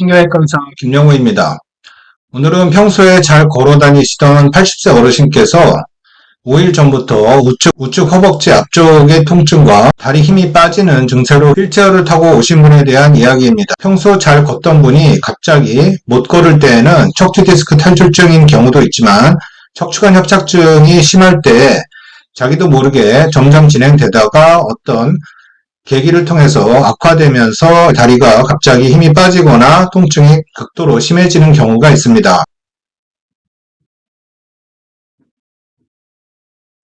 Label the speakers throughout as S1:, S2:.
S1: 신경외과 의사 김영우입니다. 오늘은 평소에 잘 걸어 다니시던 80세 어르신께서 5일 전부터 우측 허벅지 앞쪽의 통증과 다리 힘이 빠지는 증세로 휠체어를 타고 오신 분에 대한 이야기입니다. 평소 잘 걷던 분이 갑자기 못 걸을 때에는 척추 디스크 탈출증인 경우도 있지만 척추관 협착증이 심할 때 자기도 모르게 점점 진행되다가 어떤 계기를 통해서 악화되면서 다리가 갑자기 힘이 빠지거나 통증이 극도로 심해지는 경우가 있습니다.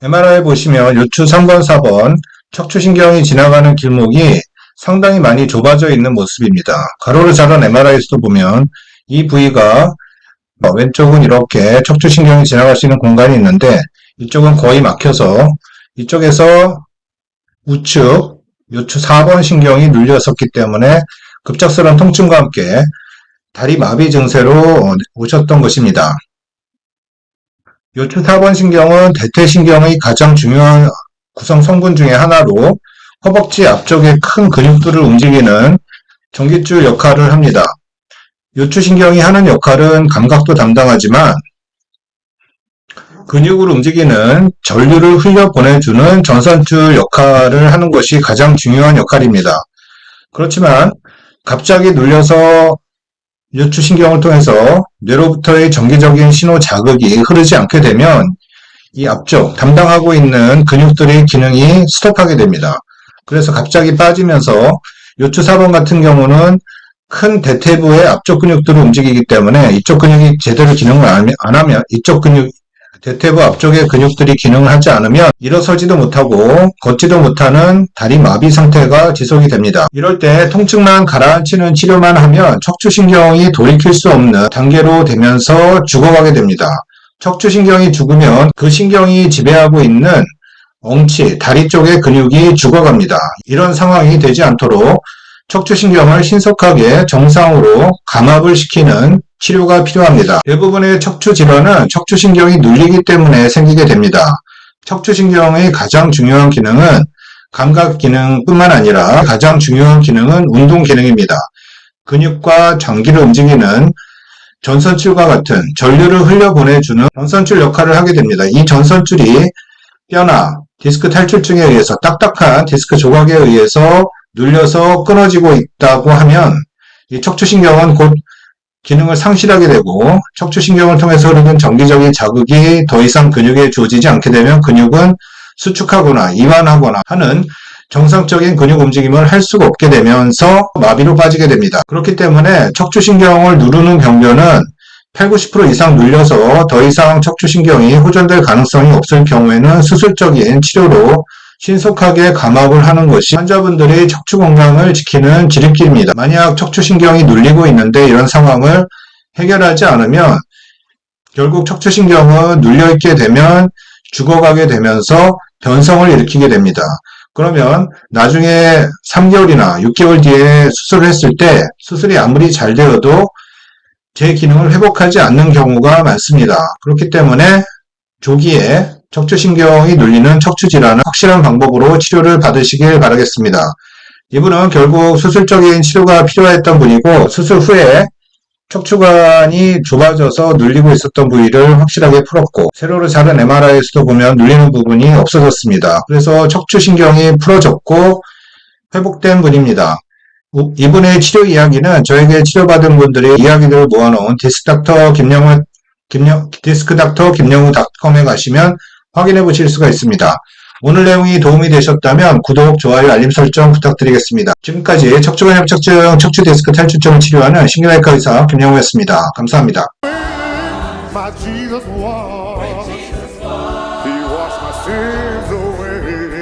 S1: MRI 보시면 요추 3번, 4번 척추신경이 지나가는 길목이 상당히 많이 좁아져 있는 모습입니다. 가로로 자른 MRI에서도 보면 이 부위가 왼쪽은 이렇게 척추신경이 지나갈 수 있는 공간이 있는데 이쪽은 거의 막혀서 이쪽에서 우측 요추 4번 신경이 눌렸었기 때문에 급작스러운 통증과 함께 다리 마비 증세로 오셨던 것입니다. 요추 4번 신경은 대퇴신경의 가장 중요한 구성 성분 중에 하나로 허벅지 앞쪽의 큰 근육들을 움직이는 전깃줄 역할을 합니다. 요추신경이 하는 역할은 감각도 담당하지만 근육을 움직이는 전류를 흘려보내주는 전선줄 역할을 하는 것이 가장 중요한 역할입니다. 그렇지만 갑자기 눌려서 요추신경을 통해서 뇌로부터의 정기적인 신호 자극이 흐르지 않게 되면 이 앞쪽 담당하고 있는 근육들의 기능이 스톱하게 됩니다. 그래서 갑자기 빠지면서 요추 4번 같은 경우는 큰 대퇴부의 앞쪽 근육들을 움직이기 때문에 이쪽 근육이 제대로 기능을 안 하면 이쪽 근육 대퇴부 앞쪽의 근육들이 기능을 하지 않으면 일어서지도 못하고 걷지도 못하는 다리 마비 상태가 지속이 됩니다. 이럴 때 통증만 가라앉히는 치료만 하면 척추신경이 돌이킬 수 없는 단계로 되면서 죽어가게 됩니다. 척추신경이 죽으면 그 신경이 지배하고 있는 엉치, 다리 쪽의 근육이 죽어갑니다. 이런 상황이 되지 않도록 척추신경을 신속하게 정상으로 감압을 시키는 치료가 필요합니다. 대부분의 척추 질환은 척추신경이 눌리기 때문에 생기게 됩니다. 척추신경의 가장 중요한 기능은 감각 기능뿐만 아니라 가장 중요한 기능은 운동 기능입니다. 근육과 장기를 움직이는 전선줄과 같은 전류를 흘려보내주는 전선줄 역할을 하게 됩니다. 이 전선줄이 뼈나 디스크 탈출증에 의해서 딱딱한 디스크 조각에 의해서 눌려서 끊어지고 있다고 하면 이 척추신경은 곧 기능을 상실하게 되고 척추신경을 통해서 흐르는 정기적인 자극이 더 이상 근육에 주어지지 않게 되면 근육은 수축하거나 이완하거나 하는 정상적인 근육 움직임을 할 수가 없게 되면서 마비로 빠지게 됩니다. 그렇기 때문에 척추신경을 누르는 병변은 80, 90% 이상 눌려서 더 이상 척추신경이 호전될 가능성이 없을 경우에는 수술적인 치료로 신속하게 감압을 하는 것이 환자분들의 척추 건강을 지키는 지름길입니다. 만약 척추신경이 눌리고 있는데 이런 상황을 해결하지 않으면 결국 척추신경은 눌려있게 되면 죽어가게 되면서 변성을 일으키게 됩니다. 그러면 나중에 3개월이나 6개월 뒤에 수술을 했을 때 수술이 아무리 잘 되어도 제 기능을 회복하지 않는 경우가 많습니다. 그렇기 때문에 조기에 척추신경이 눌리는 척추질환은 확실한 방법으로 치료를 받으시길 바라겠습니다. 이분은 결국 수술적인 치료가 필요했던 분이고 수술 후에 척추관이 좁아져서 눌리고 있었던 부위를 확실하게 풀었고 세로로 자른 MRI에서도 보면 눌리는 부분이 없어졌습니다. 그래서 척추신경이 풀어졌고 회복된 분입니다. 이분의 치료 이야기는 저에게 치료받은 분들의 이야기들을 모아놓은 디스크닥터 김영우.com에 가시면 확인해 보실 수가 있습니다. 오늘 내용이 도움이 되셨다면 구독, 좋아요, 알림 설정 부탁드리겠습니다. 지금까지 척추관 협착증, 척추 디스크 탈출증을 치료하는 신경외과 의사 김영우였습니다. 감사합니다.
S2: My Jesus was, He washed my sins away.